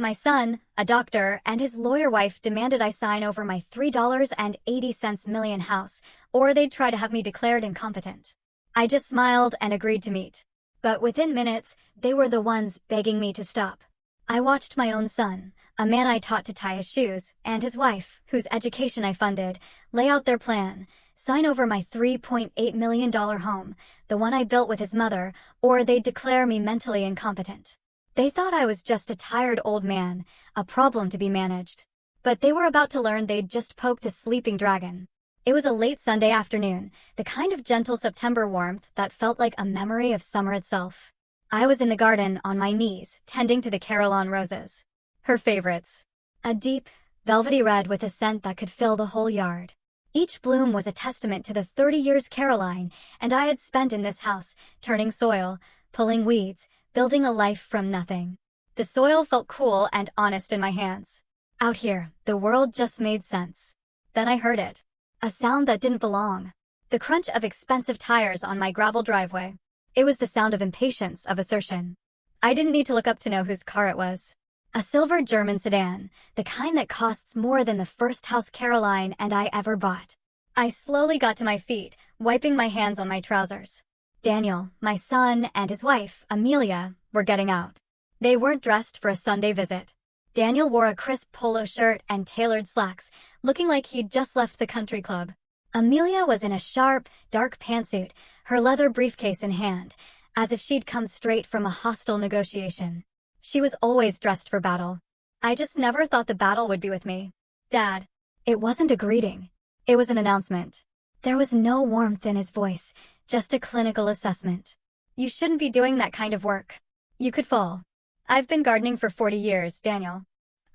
My son, a doctor, and his lawyer wife demanded I sign over my $3.80 million house, or they'd try to have me declared incompetent. I just smiled and agreed to meet. But within minutes, they were the ones begging me to stop. I watched my own son, a man I taught to tie his shoes, and his wife, whose education I funded, lay out their plan, sign over my $3.8 million home, the one I built with his mother, or they'd declare me mentally incompetent. They thought I was just a tired old man, a problem to be managed. But they were about to learn they'd just poked a sleeping dragon. It was a late Sunday afternoon, the kind of gentle September warmth that felt like a memory of summer itself. I was in the garden on my knees, tending to the Carillon roses. Her favorites. A deep, velvety red with a scent that could fill the whole yard. Each bloom was a testament to the 30 years Caroline and I had spent in this house, turning soil, pulling weeds, building a life from nothing. The soil felt cool and honest in my hands. Out here, the world just made sense. Then I heard it. A sound that didn't belong. The crunch of expensive tires on my gravel driveway. It was the sound of impatience, of assertion. I didn't need to look up to know whose car it was. A silver German sedan, the kind that costs more than the first house Caroline and I ever bought. I slowly got to my feet, wiping my hands on my trousers. Daniel, my son, and his wife, Amelia, were getting out. They weren't dressed for a Sunday visit. Daniel wore a crisp polo shirt and tailored slacks, looking like he'd just left the country club. Amelia was in a sharp, dark pantsuit, her leather briefcase in hand, as if she'd come straight from a hostile negotiation. She was always dressed for battle. I just never thought the battle would be with me. Dad. It wasn't a greeting. It was an announcement. There was no warmth in his voice, just a clinical assessment. You shouldn't be doing that kind of work. You could fall. I've been gardening for 40 years, Daniel.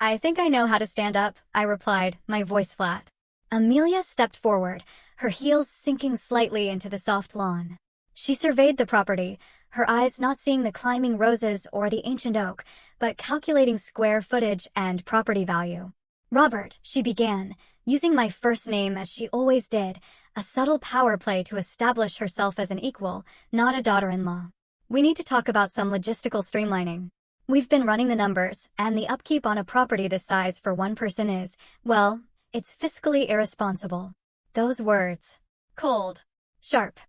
I think I know how to stand up, I replied, my voice flat. Amelia stepped forward, her heels sinking slightly into the soft lawn. She surveyed the property, her eyes not seeing the climbing roses or the ancient oak, but calculating square footage and property value. Robert, she began, using my first name as she always did, a subtle power play to establish herself as an equal, not a daughter-in-law. We need to talk about some logistical streamlining. We've been running the numbers, and the upkeep on a property this size for one person is, well, it's fiscally irresponsible. Those words. Cold. Sharp.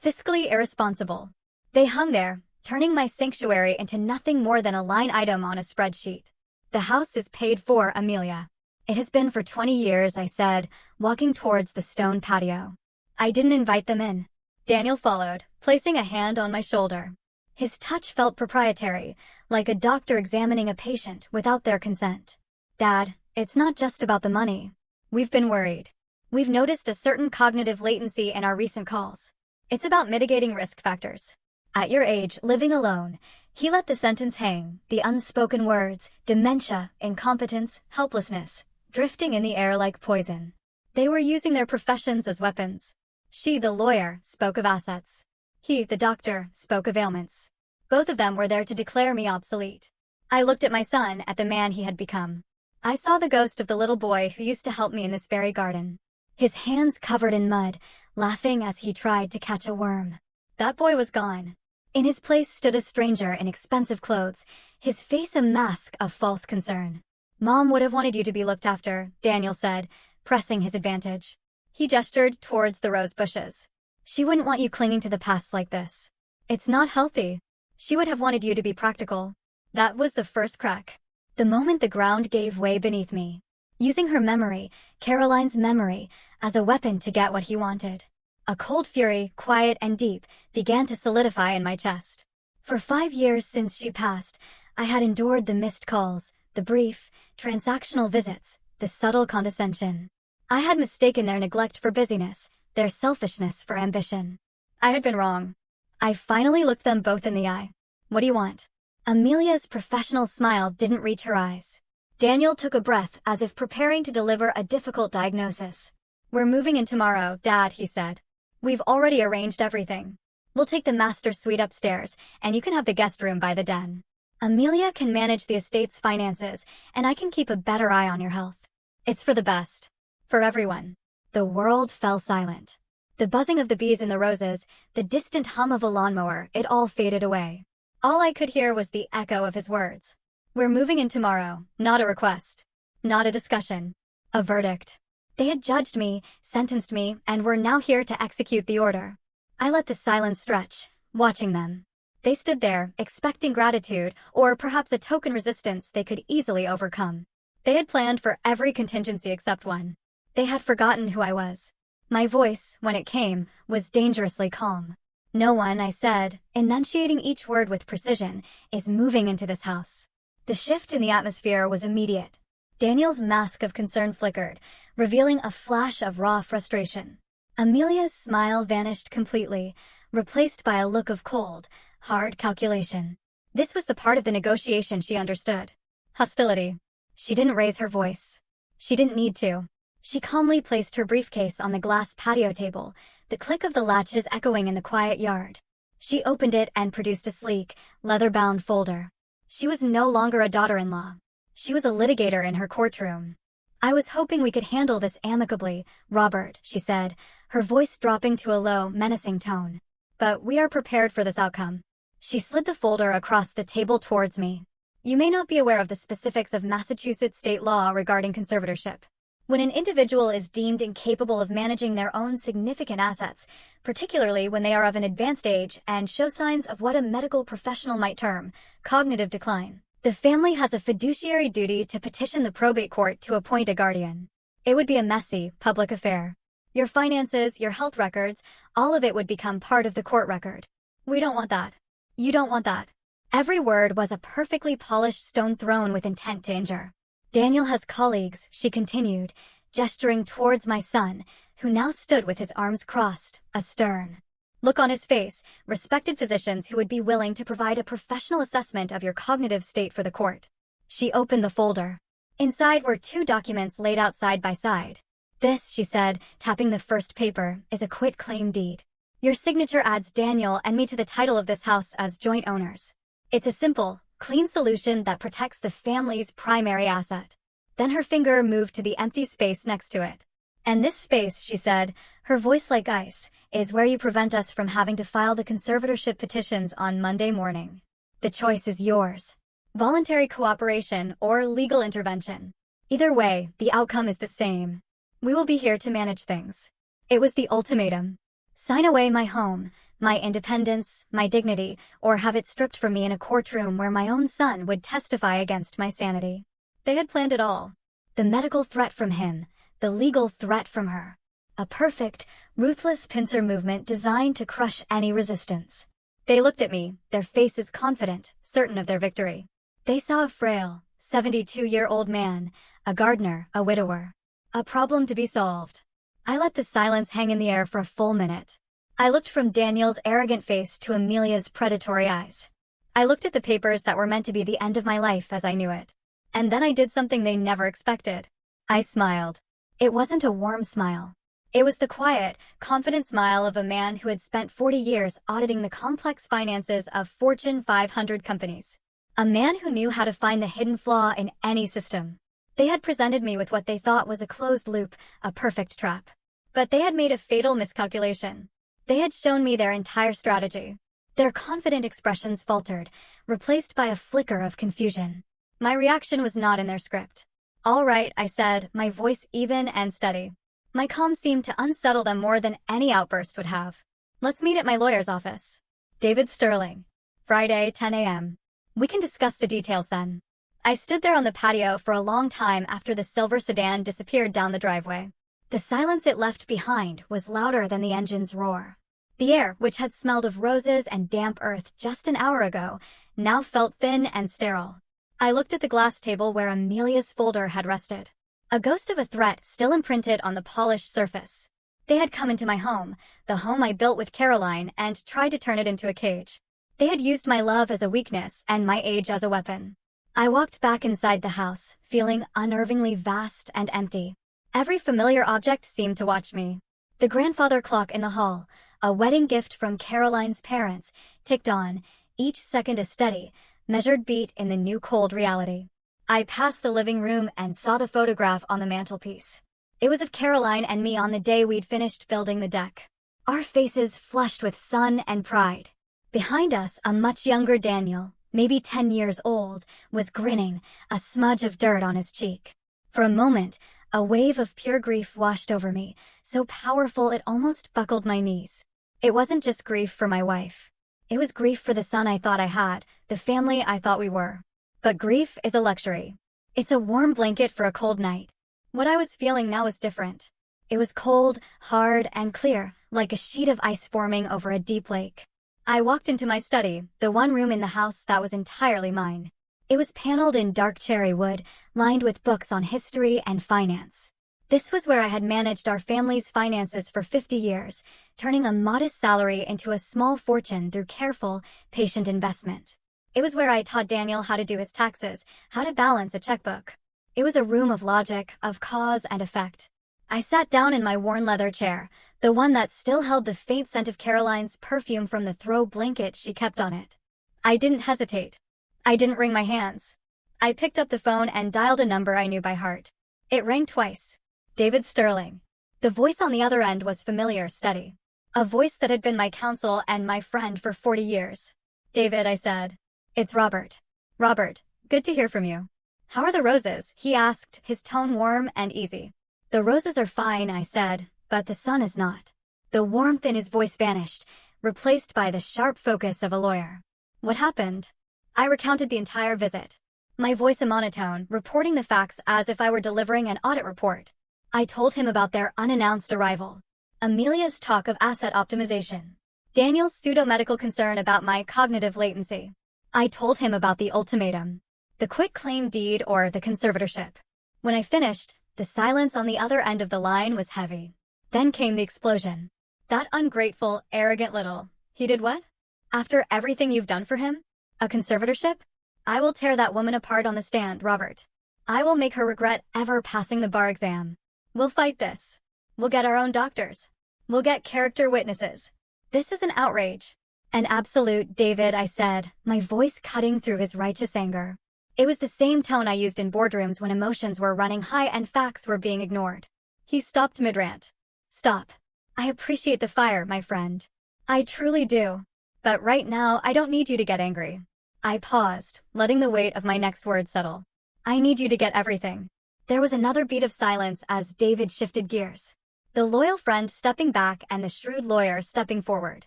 Fiscally irresponsible. They hung there, turning my sanctuary into nothing more than a line item on a spreadsheet. The house is paid for, Amelia. It has been for 20 years, I said, walking towards the stone patio. I didn't invite them in. Daniel followed, placing a hand on my shoulder. His touch felt proprietary, like a doctor examining a patient without their consent. Dad, it's not just about the money. We've been worried. We've noticed a certain cognitive latency in our recent calls. It's about mitigating risk factors. At your age, living alone, he let the sentence hang, the unspoken words, dementia, incompetence, helplessness, drifting in the air like poison. They were using their professions as weapons. She, the lawyer, spoke of assets. He, the doctor, spoke of ailments. Both of them were there to declare me obsolete. I looked at my son, at the man he had become. I saw the ghost of the little boy who used to help me in this very garden. His hands covered in mud, laughing as he tried to catch a worm. That boy was gone. In his place stood a stranger in expensive clothes, his face a mask of false concern. Mom would have wanted you to be looked after, Daniel said, pressing his advantage. He gestured towards the rose bushes. She wouldn't want you clinging to the past like this. It's not healthy. She would have wanted you to be practical. That was the first crack. The moment the ground gave way beneath me. Using her memory, Caroline's memory, as a weapon to get what he wanted. A cold fury, quiet and deep, began to solidify in my chest. For 5 years since she passed, I had endured the missed calls, the brief, transactional visits, the subtle condescension. I had mistaken their neglect for busyness, their selfishness for ambition. I had been wrong. I finally looked them both in the eye. What do you want? Amelia's professional smile didn't reach her eyes. Daniel took a breath as if preparing to deliver a difficult diagnosis. We're moving in tomorrow, Dad, he said. We've already arranged everything. We'll take the master suite upstairs, and you can have the guest room by the den. Amelia can manage the estate's finances, and I can keep a better eye on your health. It's for the best. For everyone. The world fell silent. The buzzing of the bees in the roses, the distant hum of a lawnmower, it all faded away. All I could hear was the echo of his words. We're moving in tomorrow, not a request. Not a discussion. A verdict. They had judged me, sentenced me, and were now here to execute the order. I let the silence stretch, watching them. They stood there, expecting gratitude, or perhaps a token resistance they could easily overcome. They had planned for every contingency except one. They had forgotten who I was. My voice, when it came, was dangerously calm. No one, I said, enunciating each word with precision, is moving into this house. The shift in the atmosphere was immediate. Daniel's mask of concern flickered, revealing a flash of raw frustration. Amelia's smile vanished completely, replaced by a look of cold, hard calculation. This was the part of the negotiation she understood. Hostility. She didn't raise her voice. She didn't need to. She calmly placed her briefcase on the glass patio table, the click of the latches echoing in the quiet yard. She opened it and produced a sleek, leather-bound folder. She was no longer a daughter-in-law. She was a litigator in her courtroom. I was hoping we could handle this amicably, Robert, she said, her voice dropping to a low, menacing tone. But we are prepared for this outcome. She slid the folder across the table towards me. You may not be aware of the specifics of Massachusetts state law regarding conservatorship. When an individual is deemed incapable of managing their own significant assets, particularly when they are of an advanced age and show signs of what a medical professional might term cognitive decline, the family has a fiduciary duty to petition the probate court to appoint a guardian. It would be a messy, public affair. Your finances, your health records, all of it would become part of the court record. We don't want that. You don't want that. Every word was a perfectly polished stone thrown with intent to injure. Daniel has colleagues, she continued, gesturing towards my son, who now stood with his arms crossed, a stern look on his face, respected physicians who would be willing to provide a professional assessment of your cognitive state for the court. She opened the folder. Inside were 2 documents laid out side by side. This, she said, tapping the first paper, is a quitclaim deed. Your signature adds Daniel and me to the title of this house as joint owners. It's a simple, clean solution that protects the family's primary asset. Then her finger moved to the empty space next to it. And this space, she said, her voice like ice, is where you prevent us from having to file the conservatorship petitions on Monday morning. The choice is yours. Voluntary cooperation or legal intervention. Either way, the outcome is the same. We will be here to manage things. It was the ultimatum. Sign away my home, my independence, my dignity, or have it stripped from me in a courtroom where my own son would testify against my sanity. They had planned it all. The medical threat from him, the legal threat from her. A perfect, ruthless pincer movement designed to crush any resistance. They looked at me, their faces confident, certain of their victory. They saw a frail, 72-year-old man, a gardener, a widower. A problem to be solved. I let the silence hang in the air for a full minute. I looked from Daniel's arrogant face to Amelia's predatory eyes. I looked at the papers that were meant to be the end of my life as I knew it. And then I did something they never expected. I smiled. It wasn't a warm smile. It was the quiet, confident smile of a man who had spent 40 years auditing the complex finances of Fortune 500 companies. A man who knew how to find the hidden flaw in any system. They had presented me with what they thought was a closed loop, a perfect trap. But they had made a fatal miscalculation. They had shown me their entire strategy. Their confident expressions faltered, replaced by a flicker of confusion. My reaction was not in their script. All right, I said, my voice even and steady. My calm seemed to unsettle them more than any outburst would have. Let's meet at my lawyer's office. David Sterling. Friday, 10 a.m. We can discuss the details then. I stood there on the patio for a long time after the silver sedan disappeared down the driveway. The silence it left behind was louder than the engine's roar. The air, which had smelled of roses and damp earth just an hour ago, now felt thin and sterile. I looked at the glass table where Amelia's folder had rested. A ghost of a threat still imprinted on the polished surface. They had come into my home, the home I built with Caroline, and tried to turn it into a cage. They had used my love as a weakness and my age as a weapon. I walked back inside the house, feeling unnervingly vast and empty. Every familiar object seemed to watch me. The grandfather clock in the hall, a wedding gift from Caroline's parents, ticked on, each second a steady, measured beat in the new cold reality. I passed the living room and saw the photograph on the mantelpiece. It was of Caroline and me on the day we'd finished building the deck. Our faces flushed with sun and pride. Behind us, a much younger Daniel, maybe 10 years old, was grinning, a smudge of dirt on his cheek. For a moment, a wave of pure grief washed over me, so powerful it almost buckled my knees. It wasn't just grief for my wife. It was grief for the son I thought I had, the family I thought we were. But grief is a luxury. It's a warm blanket for a cold night. What I was feeling now was different. It was cold, hard, and clear, like a sheet of ice forming over a deep lake. I walked into my study, the one room in the house that was entirely mine. It was paneled in dark cherry wood, lined with books on history and finance. This was where I had managed our family's finances for 50 years, turning a modest salary into a small fortune through careful, patient investment. It was where I taught Daniel how to do his taxes, how to balance a checkbook. It was a room of logic, of cause and effect. I sat down in my worn leather chair, the one that still held the faint scent of Caroline's perfume from the throw blanket she kept on it. I didn't hesitate. I didn't wring my hands. I picked up the phone and dialed a number I knew by heart. It rang twice. David Sterling. The voice on the other end was familiar, steady. A voice that had been my counsel and my friend for 40 years. "David," I said. "It's Robert." "Robert, good to hear from you." "How are the roses?" he asked, his tone warm and easy. "The roses are fine," I said, "but the sun is not." The warmth in his voice vanished, replaced by the sharp focus of a lawyer. "What happened?" I recounted the entire visit. My voice a monotone, reporting the facts as if I were delivering an audit report. I told him about their unannounced arrival. Amelia's talk of asset optimization. Daniel's pseudo-medical concern about my cognitive latency. I told him about the ultimatum. The quitclaim deed or the conservatorship. When I finished, the silence on the other end of the line was heavy. Then came the explosion. "That ungrateful, arrogant little... He did what? After everything you've done for him? A conservatorship? I will tear that woman apart on the stand, Robert. I will make her regret ever passing the bar exam. We'll fight this. We'll get our own doctors. We'll get character witnesses. This is an outrage." "An absolute, David," I said, my voice cutting through his righteous anger. It was the same tone I used in boardrooms when emotions were running high and facts were being ignored. He stopped mid-rant. "Stop. I appreciate the fire, my friend. I truly do. But right now, I don't need you to get angry." I paused, letting the weight of my next word settle. "I need you to get everything." There was another beat of silence as David shifted gears. The loyal friend stepping back and the shrewd lawyer stepping forward.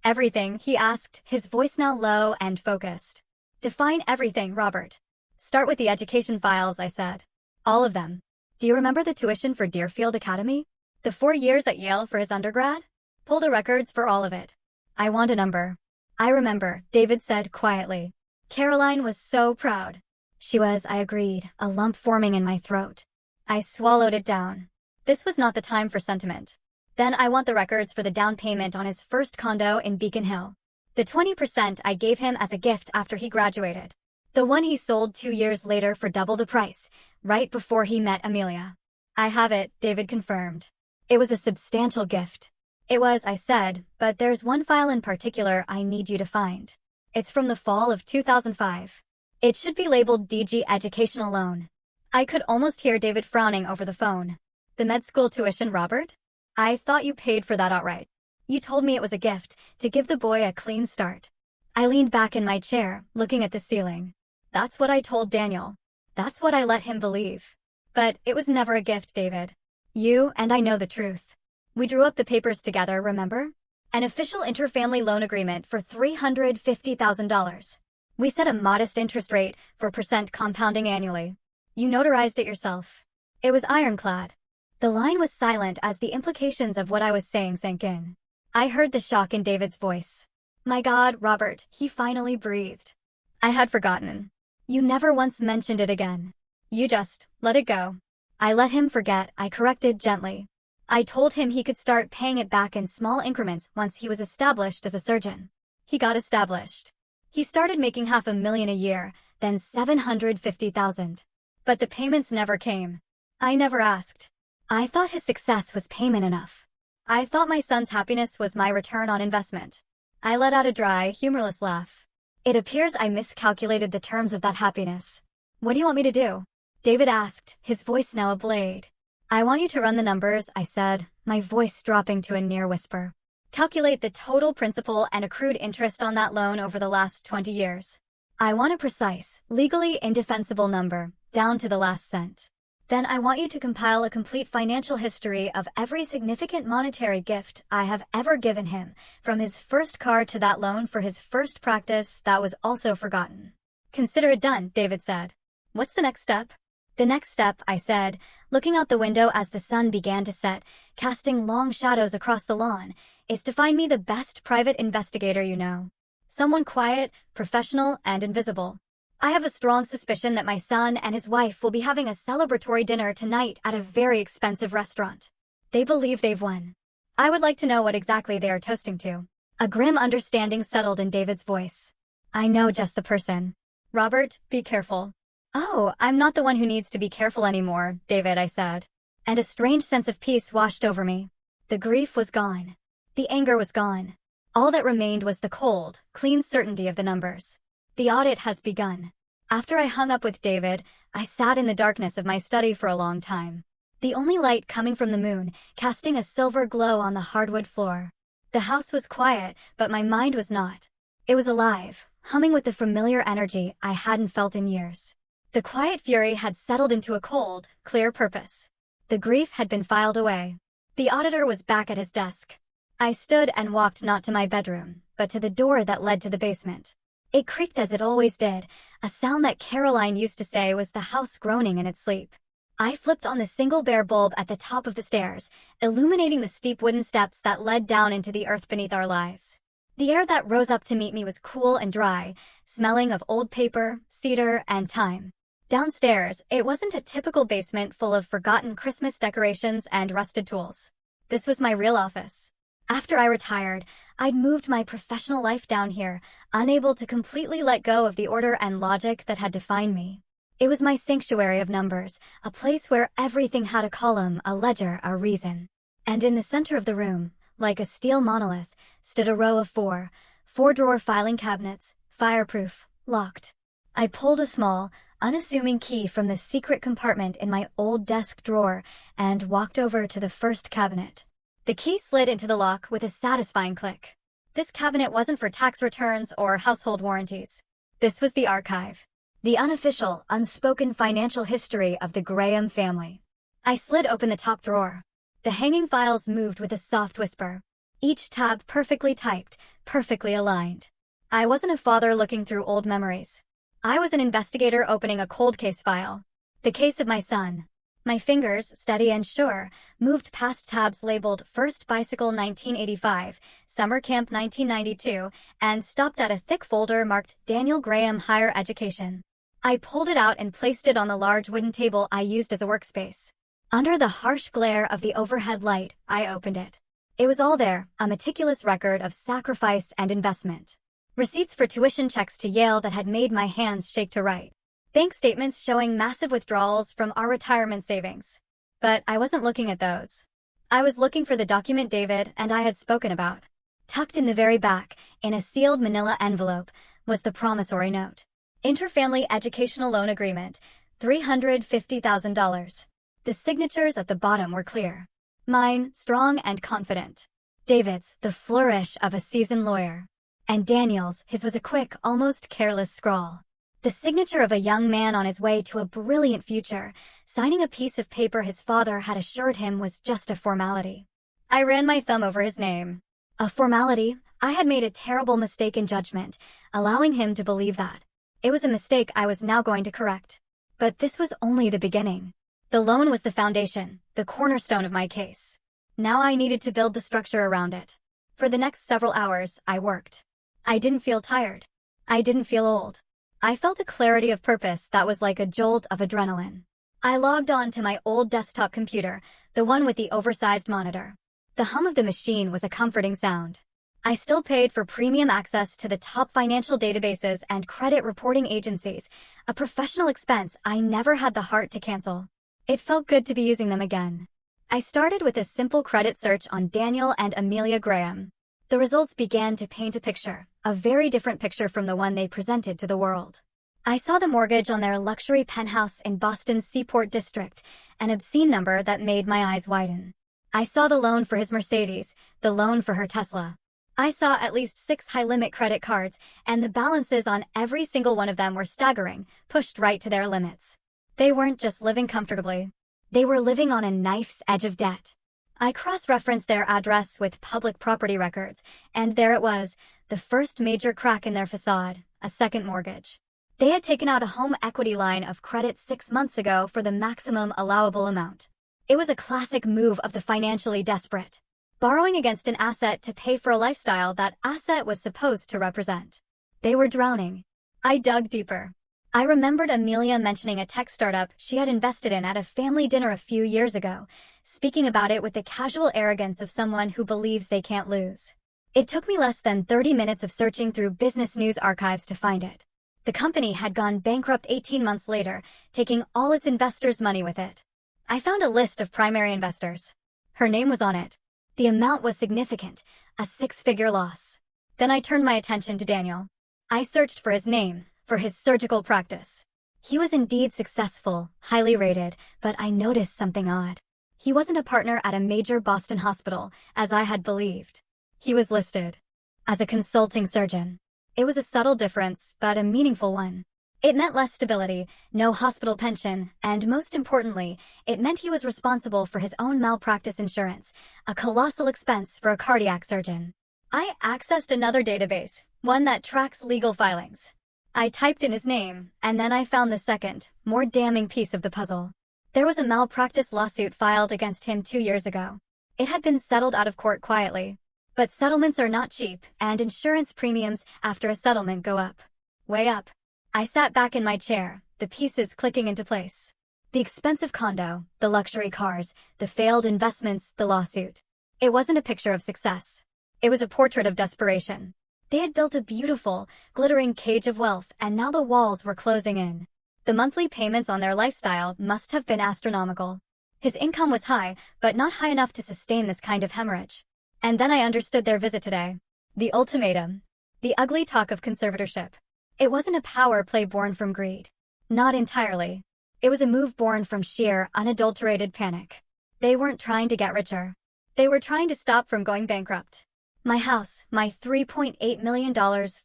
"Everything?" he asked, his voice now low and focused. "Define everything, Robert." "Start with the education files," I said. "All of them. Do you remember the tuition for Deerfield Academy? The 4 years at Yale for his undergrad? Pull the records for all of it." "I want a number." "I remember," David said quietly. Caroline was so proud. She was, I agreed, a lump forming in my throat. I swallowed it down. This was not the time for sentiment. "Then I want the records for the down payment on his first condo in Beacon Hill. The 20% I gave him as a gift after he graduated. The one he sold 2 years later for double the price, right before he met Amelia." "I have it," David confirmed. "It was a substantial gift." "It was," I said, "but there's one file in particular I need you to find. It's from the fall of 2005. It should be labeled DG Educational Loan." I could almost hear David frowning over the phone. "The med school tuition, Robert? I thought you paid for that outright. You told me it was a gift, to give the boy a clean start." I leaned back in my chair, looking at the ceiling. "That's what I told Daniel. That's what I let him believe. But it was never a gift, David. You and I know the truth. We drew up the papers together, remember? An official interfamily loan agreement for $350,000. We set a modest interest rate for percent compounding annually. You notarized it yourself. It was ironclad." The line was silent as the implications of what I was saying sank in. I heard the shock in David's voice. "My God, Robert," he finally breathed. "I had forgotten. You never once mentioned it again. You just let it go." "I let him forget," I corrected gently. "I told him he could start paying it back in small increments once he was established as a surgeon." He got established. He started making $500,000 a year, then $750,000. But the payments never came. I never asked. I thought his success was payment enough. I thought my son's happiness was my return on investment. I let out a dry, humorless laugh. "It appears I miscalculated the terms of that happiness. What do you want me to do?" David asked, his voice now a blade. "I want you to run the numbers," I said, my voice dropping to a near whisper. "Calculate the total principal and accrued interest on that loan over the last 20 years. I want a precise, legally indefensible number, down to the last cent. Then I want you to compile a complete financial history of every significant monetary gift I have ever given him, from his first car to that loan for his first practice that was also forgotten. Consider it done, David said. What's the next step? The next step, I said, looking out the window as the sun began to set, casting long shadows across the lawn, is to find me the best private investigator you know. Someone quiet, professional, and invisible. I have a strong suspicion that my son and his wife will be having a celebratory dinner tonight at a very expensive restaurant. They believe they've won. I would like to know what exactly they are toasting to. A grim understanding settled in David's voice. I know just the person. Robert, be careful. Oh, I'm not the one who needs to be careful anymore, David, I said. And a strange sense of peace washed over me. The grief was gone. The anger was gone. All that remained was the cold, clean certainty of the numbers. The audit has begun. After I hung up with David, I sat in the darkness of my study for a long time. The only light coming from the moon, casting a silver glow on the hardwood floor. The house was quiet, but my mind was not. It was alive, humming with the familiar energy I hadn't felt in years. The quiet fury had settled into a cold, clear purpose. The grief had been filed away. The auditor was back at his desk. I stood and walked not to my bedroom, but to the door that led to the basement. It creaked as it always did, a sound that Caroline used to say was the house groaning in its sleep. I flipped on the single bare bulb at the top of the stairs, illuminating the steep wooden steps that led down into the earth beneath our lives. The air that rose up to meet me was cool and dry, smelling of old paper, cedar, and thyme. Downstairs, it wasn't a typical basement full of forgotten Christmas decorations and rusted tools. This was my real office. After I retired, I'd moved my professional life down here, unable to completely let go of the order and logic that had defined me. It was my sanctuary of numbers, a place where everything had a column, a ledger, a reason. And in the center of the room, like a steel monolith, stood a row of four-drawer filing cabinets, fireproof, locked. I pulled a small, unassuming key from the secret compartment in my old desk drawer and walked over to the first cabinet. The key slid into the lock with a satisfying click. This cabinet wasn't for tax returns or household warranties. This was the archive. The unofficial, unspoken financial history of the Graham family. I slid open the top drawer. The hanging files moved with a soft whisper. Each tab perfectly typed, perfectly aligned. I wasn't a father looking through old memories. I was an investigator opening a cold case file. The case of my son. My fingers, steady and sure, moved past tabs labeled First Bicycle 1985, Summer Camp 1992, and stopped at a thick folder marked Daniel Graham Higher Education. I pulled it out and placed it on the large wooden table I used as a workspace. Under the harsh glare of the overhead light, I opened it. It was all there, a meticulous record of sacrifice and investment. Receipts for tuition checks to Yale that had made my hands shake to write. Bank statements showing massive withdrawals from our retirement savings. But I wasn't looking at those. I was looking for the document David and I had spoken about. Tucked in the very back, in a sealed manila envelope, was the promissory note. Interfamily Educational Loan Agreement, $350,000. The signatures at the bottom were clear. Mine, strong and confident. David's, the flourish of a seasoned lawyer. And Daniel's, his was a quick, almost careless scrawl. The signature of a young man on his way to a brilliant future, signing a piece of paper his father had assured him was just a formality. I ran my thumb over his name. A formality? I had made a terrible mistake in judgment, allowing him to believe that. It was a mistake I was now going to correct. But this was only the beginning. The loan was the foundation, the cornerstone of my case. Now I needed to build the structure around it. For the next several hours, I worked. I didn't feel tired. I didn't feel old. I felt a clarity of purpose that was like a jolt of adrenaline. I logged on to my old desktop computer, the one with the oversized monitor. The hum of the machine was a comforting sound. I still paid for premium access to the top financial databases and credit reporting agencies, a professional expense I never had the heart to cancel. It felt good to be using them again. I started with a simple credit search on Daniel and Amelia Graham. The results began to paint a picture, a very different picture from the one they presented to the world. I saw the mortgage on their luxury penthouse in Boston's Seaport District, an obscene number that made my eyes widen. I saw the loan for his Mercedes, the loan for her Tesla. I saw at least 6 high-limit credit cards, and the balances on every single one of them were staggering, pushed right to their limits. They weren't just living comfortably. They were living on a knife's edge of debt. I cross-referenced their address with public property records, and there it was, the first major crack in their facade, a second mortgage. They had taken out a home equity line of credit 6 months ago for the maximum allowable amount. It was a classic move of the financially desperate, borrowing against an asset to pay for a lifestyle that asset was supposed to represent. They were drowning. I dug deeper. I remembered Amelia mentioning a tech startup she had invested in at a family dinner a few years ago, speaking about it with the casual arrogance of someone who believes they can't lose. It took me less than 30 minutes of searching through business news archives to find it. The company had gone bankrupt 18 months later, taking all its investors' money with it. I found a list of primary investors. Her name was on it. The amount was significant, a 6-figure loss. Then I turned my attention to Daniel. I searched for his name, for his surgical practice. He was indeed successful, highly rated, but I noticed something odd. He wasn't a partner at a major Boston hospital, as I had believed. He was listed as a consulting surgeon. It was a subtle difference, but a meaningful one. It meant less stability, no hospital pension, and most importantly, it meant he was responsible for his own malpractice insurance, a colossal expense for a cardiac surgeon. I accessed another database, one that tracks legal filings. I typed in his name, and then I found the second, more damning piece of the puzzle. There was a malpractice lawsuit filed against him 2 years ago. It had been settled out of court quietly. But settlements are not cheap, and insurance premiums after a settlement go up. Way up. I sat back in my chair, the pieces clicking into place. The expensive condo, the luxury cars, the failed investments, the lawsuit. It wasn't a picture of success. It was a portrait of desperation. They had built a beautiful, glittering cage of wealth, and now the walls were closing in. The monthly payments on their lifestyle must have been astronomical. His income was high, but not high enough to sustain this kind of hemorrhage. And then I understood their visit today. The ultimatum. The ugly talk of conservatorship. It wasn't a power play born from greed. Not entirely. It was a move born from sheer, unadulterated panic. They weren't trying to get richer. They were trying to stop from going bankrupt. My house, my $3.8 million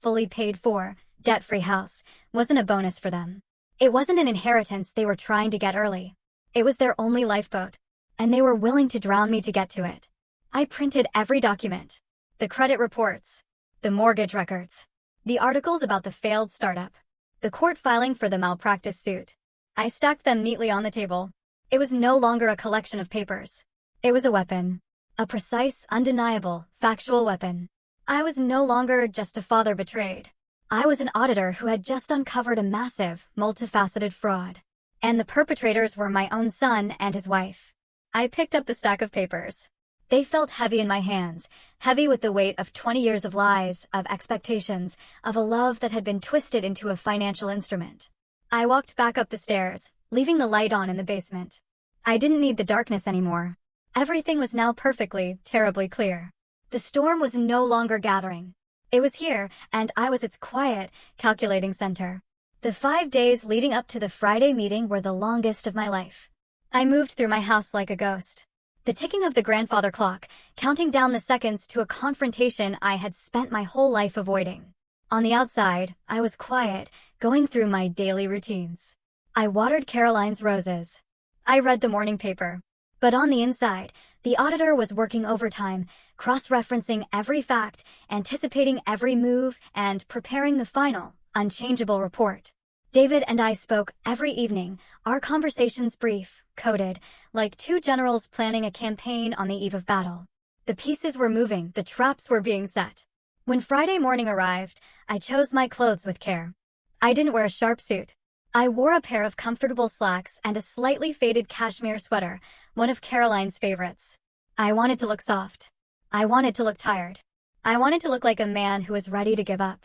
fully paid for, debt-free house, wasn't a bonus for them. It wasn't an inheritance they were trying to get early. It was their only lifeboat. And they were willing to drown me to get to it. I printed every document. The credit reports. The mortgage records. The articles about the failed startup. The court filing for the malpractice suit. I stacked them neatly on the table. It was no longer a collection of papers. It was a weapon. A precise, undeniable, factual weapon. I was no longer just a father betrayed. I was an auditor who had just uncovered a massive, multifaceted fraud. And the perpetrators were my own son and his wife. I picked up the stack of papers. They felt heavy in my hands, heavy with the weight of 20 years of lies, of expectations, of a love that had been twisted into a financial instrument. I walked back up the stairs, leaving the light on in the basement. I didn't need the darkness anymore. Everything was now perfectly, terribly clear. The storm was no longer gathering. It was here, and I was its quiet, calculating center. The 5 days leading up to the Friday meeting were the longest of my life. I moved through my house like a ghost. The ticking of the grandfather clock, counting down the seconds to a confrontation I had spent my whole life avoiding. On the outside, I was quiet, going through my daily routines. I watered Caroline's roses. I read the morning paper. But on the inside, the auditor was working overtime, cross-referencing every fact, anticipating every move, and preparing the final, unchangeable report. David and I spoke every evening, our conversations brief, coded, like two generals planning a campaign on the eve of battle. The pieces were moving, the traps were being set. When Friday morning arrived, I chose my clothes with care. I didn't wear a sharp suit. I wore a pair of comfortable slacks and a slightly faded cashmere sweater, one of Caroline's favorites. I wanted to look soft. I wanted to look tired. I wanted to look like a man who was ready to give up.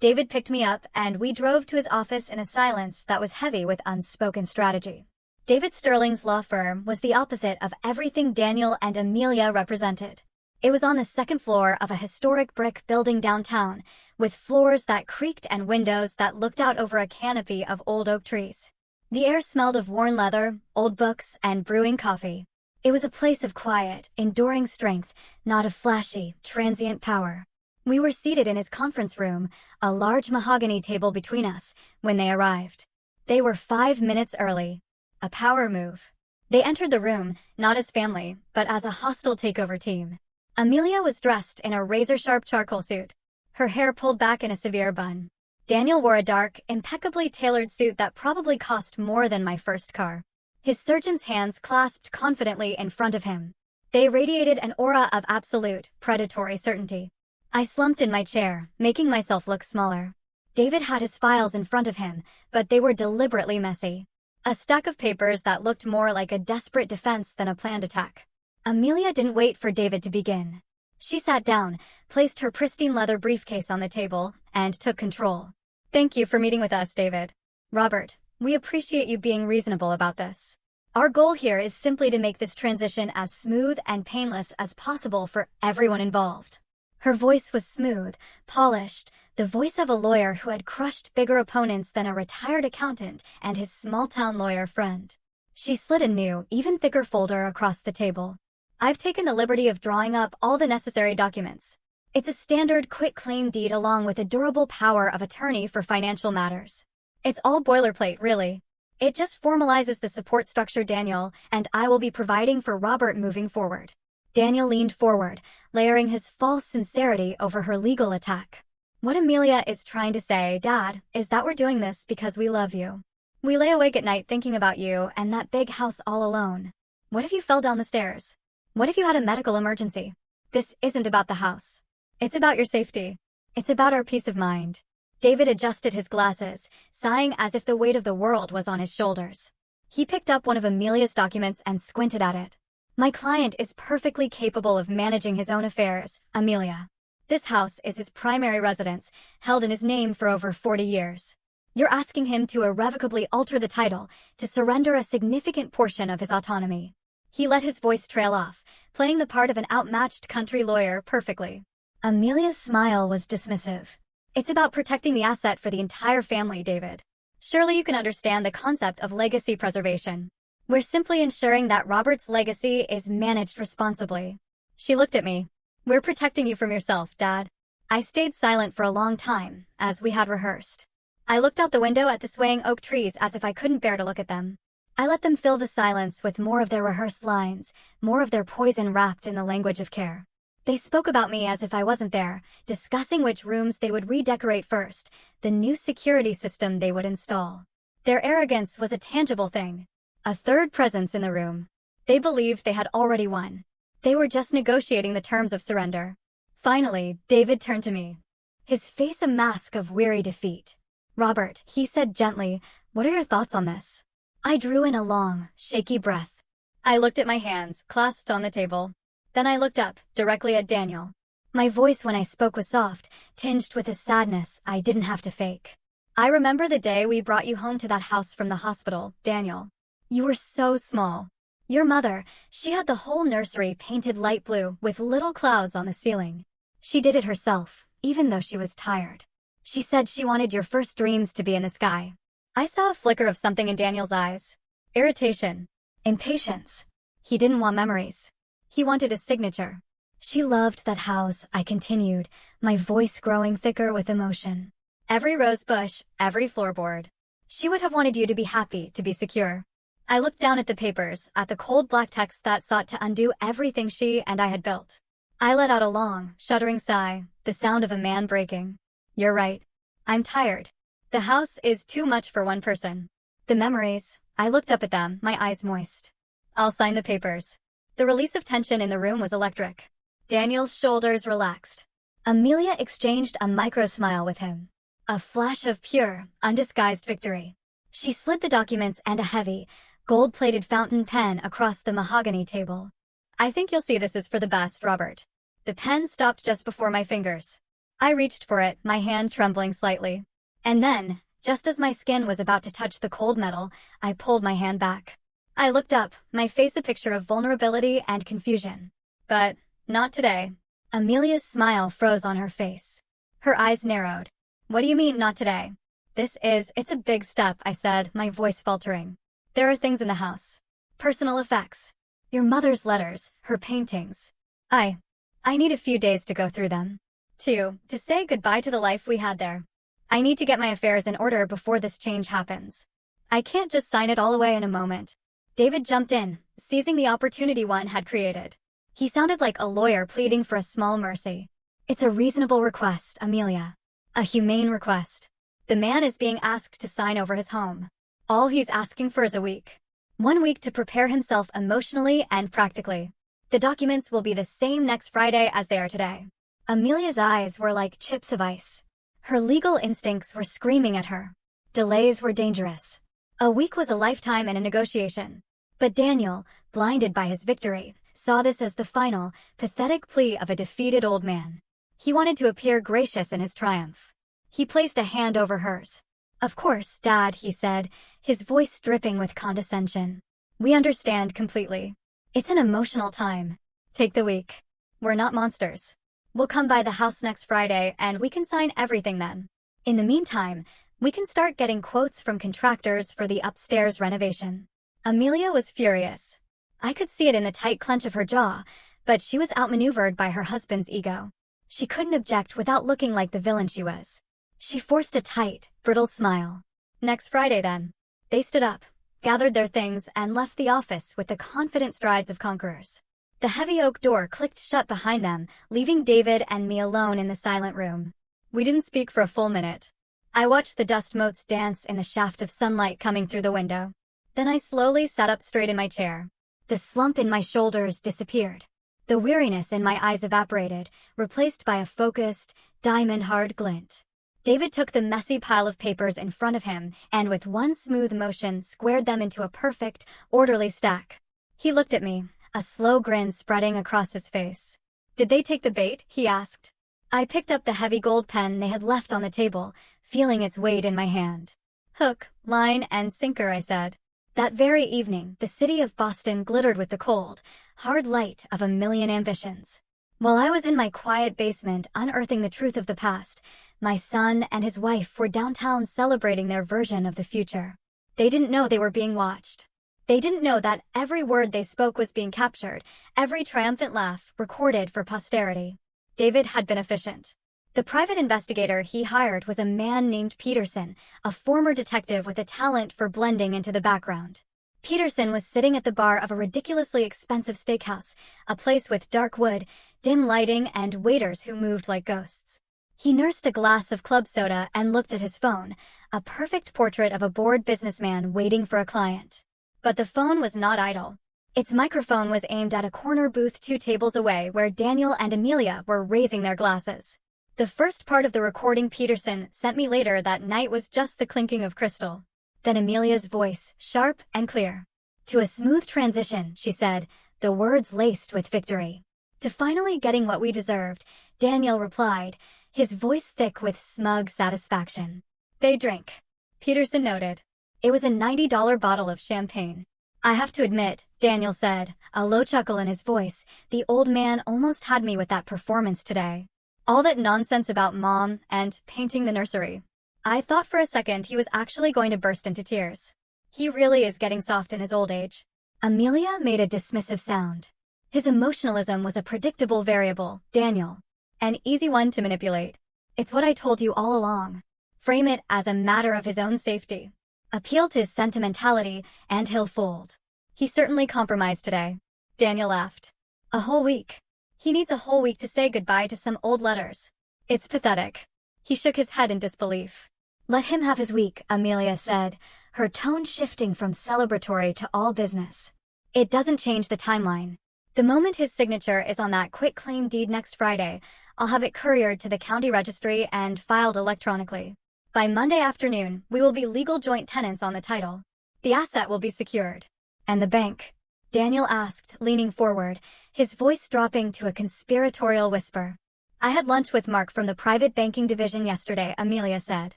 David picked me up, and we drove to his office in a silence that was heavy with unspoken strategy. David Sterling's law firm was the opposite of everything Daniel and Amelia represented. It was on the second floor of a historic brick building downtown, with floors that creaked and windows that looked out over a canopy of old oak trees. The air smelled of worn leather, old books, and brewing coffee. It was a place of quiet, enduring strength, not of flashy, transient power. We were seated in his conference room, a large mahogany table between us, when they arrived. They were 5 minutes early. A power move. They entered the room, not as family, but as a hostile takeover team. Amelia was dressed in a razor-sharp charcoal suit, her hair pulled back in a severe bun. Daniel wore a dark, impeccably tailored suit that probably cost more than my first car. His surgeon's hands clasped confidently in front of him. They radiated an aura of absolute, predatory certainty. I slumped in my chair, making myself look smaller. David had his files in front of him, but they were deliberately messy. A stack of papers that looked more like a desperate defense than a planned attack. Amelia didn't wait for David to begin. She sat down, placed her pristine leather briefcase on the table, and took control. "Thank you for meeting with us, David. Robert, we appreciate you being reasonable about this. Our goal here is simply to make this transition as smooth and painless as possible for everyone involved." Her voice was smooth, polished, the voice of a lawyer who had crushed bigger opponents than a retired accountant and his small-town lawyer friend. She slid a new, even thicker folder across the table. "I've taken the liberty of drawing up all the necessary documents. It's a standard quitclaim deed along with a durable power of attorney for financial matters. It's all boilerplate, really. It just formalizes the support structure Daniel and I will be providing for Robert moving forward." Daniel leaned forward, layering his false sincerity over her legal attack. "What Amelia is trying to say, Dad, is that we're doing this because we love you. We lay awake at night thinking about you and that big house all alone. What if you fell down the stairs? What if you had a medical emergency? This isn't about the house. It's about your safety. It's about our peace of mind." David adjusted his glasses, sighing as if the weight of the world was on his shoulders. He picked up one of Amelia's documents and squinted at it. "My client is perfectly capable of managing his own affairs, Amelia. This house is his primary residence, held in his name for over 40 years. You're asking him to irrevocably alter the title, to surrender a significant portion of his autonomy." He let his voice trail off, playing the part of an outmatched country lawyer perfectly. Amelia's smile was dismissive. "It's about protecting the asset for the entire family, David. Surely you can understand the concept of legacy preservation. We're simply ensuring that Robert's legacy is managed responsibly." She looked at me. "We're protecting you from yourself, Dad." I stayed silent for a long time, as we had rehearsed. I looked out the window at the swaying oak trees as if I couldn't bear to look at them. I let them fill the silence with more of their rehearsed lines, more of their poison wrapped in the language of care. They spoke about me as if I wasn't there, discussing which rooms they would redecorate first, the new security system they would install. Their arrogance was a tangible thing. A third presence in the room. They believed they had already won. They were just negotiating the terms of surrender. Finally, David turned to me. His face a mask of weary defeat. "Robert," he said gently, "what are your thoughts on this?" I drew in a long, shaky breath. I looked at my hands, clasped on the table. Then I looked up, directly at Daniel. My voice when I spoke was soft, tinged with a sadness I didn't have to fake. "I remember the day we brought you home to that house from the hospital, Daniel. You were so small. Your mother, she had the whole nursery painted light blue with little clouds on the ceiling. She did it herself, even though she was tired. She said she wanted your first dreams to be in the sky." I saw a flicker of something in Daniel's eyes. Irritation. Impatience. He didn't want memories. He wanted a signature. "She loved that house," I continued, my voice growing thicker with emotion. "Every rose bush, every floorboard. She would have wanted you to be happy, to be secure." I looked down at the papers, at the cold black text that sought to undo everything she and I had built. I let out a long, shuddering sigh, the sound of a man breaking. "You're right. I'm tired. The house is too much for one person. The memories," I looked up at them, my eyes moist. "I'll sign the papers." The release of tension in the room was electric. Daniel's shoulders relaxed. Amelia exchanged a micro-smile with him. A flash of pure, undisguised victory. She slid the documents and a heavy, gold-plated fountain pen across the mahogany table. "I think you'll see this is for the best, Robert." The pen stopped just before my fingers. I reached for it, my hand trembling slightly. And then, just as my skin was about to touch the cold metal, I pulled my hand back. I looked up, my face a picture of vulnerability and confusion. "But, not today." Amelia's smile froze on her face. Her eyes narrowed. "What do you mean, not today?" It's a big step," I said, my voice faltering. "There are things in the house. Personal effects. Your mother's letters, her paintings. I need a few days to go through them. 2. To say goodbye to the life we had there. I need to get my affairs in order before this change happens. I can't just sign it all away in a moment. David jumped in, seizing the opportunity one had created. He sounded like a lawyer pleading for a small mercy. It's a reasonable request, Amelia. A humane request. The man is being asked to sign over his home. All he's asking for is a week. 1 week to prepare himself emotionally and practically. The documents will be the same next Friday as they are today. Amelia's eyes were like chips of ice. Her legal instincts were screaming at her. Delays were dangerous. A week was a lifetime in a negotiation. But Daniel, blinded by his victory, saw this as the final, pathetic plea of a defeated old man. He wanted to appear gracious in his triumph. He placed a hand over hers. "Of course, Dad," he said, his voice dripping with condescension. "We understand completely. It's an emotional time. Take the week. We're not monsters. We'll come by the house next Friday and we can sign everything then. In the meantime, we can start getting quotes from contractors for the upstairs renovation." Amelia was furious. I could see it in the tight clench of her jaw, but she was outmaneuvered by her husband's ego. She couldn't object without looking like the villain she was. She forced a tight, brittle smile. "Next Friday, then." They stood up, gathered their things, and left the office with the confident strides of conquerors. The heavy oak door clicked shut behind them, leaving David and me alone in the silent room. We didn't speak for a full minute. I watched the dust motes dance in the shaft of sunlight coming through the window. Then I slowly sat up straight in my chair. The slump in my shoulders disappeared. The weariness in my eyes evaporated, replaced by a focused, diamond-hard glint. David took the messy pile of papers in front of him and with one smooth motion squared them into a perfect, orderly stack. He looked at me, a slow grin spreading across his face. "Did they take the bait?" he asked. I picked up the heavy gold pen they had left on the table, feeling its weight in my hand. "Hook, line, and sinker," I said. That very evening, the city of Boston glittered with the cold, hard light of a million ambitions. While I was in my quiet basement unearthing the truth of the past, my son and his wife were downtown celebrating their version of the future. They didn't know they were being watched. They didn't know that every word they spoke was being captured, every triumphant laugh recorded for posterity. David had been efficient. The private investigator he hired was a man named Peterson, a former detective with a talent for blending into the background. Peterson was sitting at the bar of a ridiculously expensive steakhouse, a place with dark wood, dim lighting, and waiters who moved like ghosts. He nursed a glass of club soda and looked at his phone, a perfect portrait of a bored businessman waiting for a client. But the phone was not idle. Its microphone was aimed at a corner booth 2 tables away where Daniel and Amelia were raising their glasses. The first part of the recording Peterson sent me later that night was just the clinking of crystal. Then Amelia's voice, sharp and clear. "To a smooth transition," she said, the words laced with victory. "To finally getting what we deserved," Daniel replied, his voice thick with smug satisfaction. "They drink," Peterson noted. It was a $90 bottle of champagne. "I have to admit," Daniel said, a low chuckle in his voice, "the old man almost had me with that performance today. All that nonsense about Mom and painting the nursery. I thought for a second he was actually going to burst into tears. He really is getting soft in his old age." Amelia made a dismissive sound. "His emotionalism was a predictable variable, Daniel. An easy one to manipulate. It's what I told you all along. Frame it as a matter of his own safety. Appeal to his sentimentality, and he'll fold. He certainly compromised today." Daniel laughed. "A whole week. He needs a whole week to say goodbye to some old letters. It's pathetic." He shook his head in disbelief. "Let him have his week," Amelia said, her tone shifting from celebratory to all business. "It doesn't change the timeline. The moment his signature is on that quitclaim deed next Friday, I'll have it couriered to the county registry and filed electronically. By Monday afternoon, we will be legal joint tenants on the title. The asset will be secured." "And the bank?" Daniel asked, leaning forward, his voice dropping to a conspiratorial whisper. "I had lunch with Mark from the private banking division yesterday," Amelia said.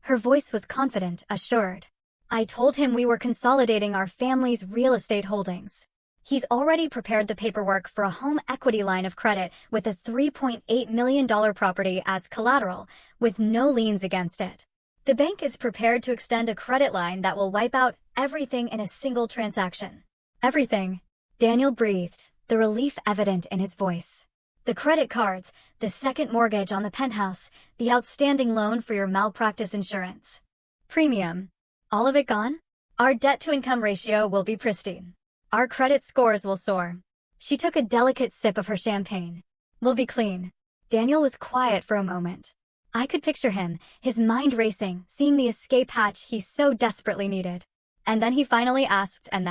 Her voice was confident, assured. "I told him we were consolidating our family's real estate holdings. He's already prepared the paperwork for a home equity line of credit with a $3.8 million property as collateral, with no liens against it. The bank is prepared to extend a credit line that will wipe out everything in a single transaction." "Everything?" Daniel breathed, the relief evident in his voice. The credit cards, the second mortgage on the penthouse, the outstanding loan for your malpractice insurance. Premium. All of it gone? Our debt-to-income ratio will be pristine. Our credit scores will soar. She took a delicate sip of her champagne. We'll be clean. Daniel was quiet for a moment. I could picture him, his mind racing, seeing the escape hatch he so desperately needed. And then he finally asked, and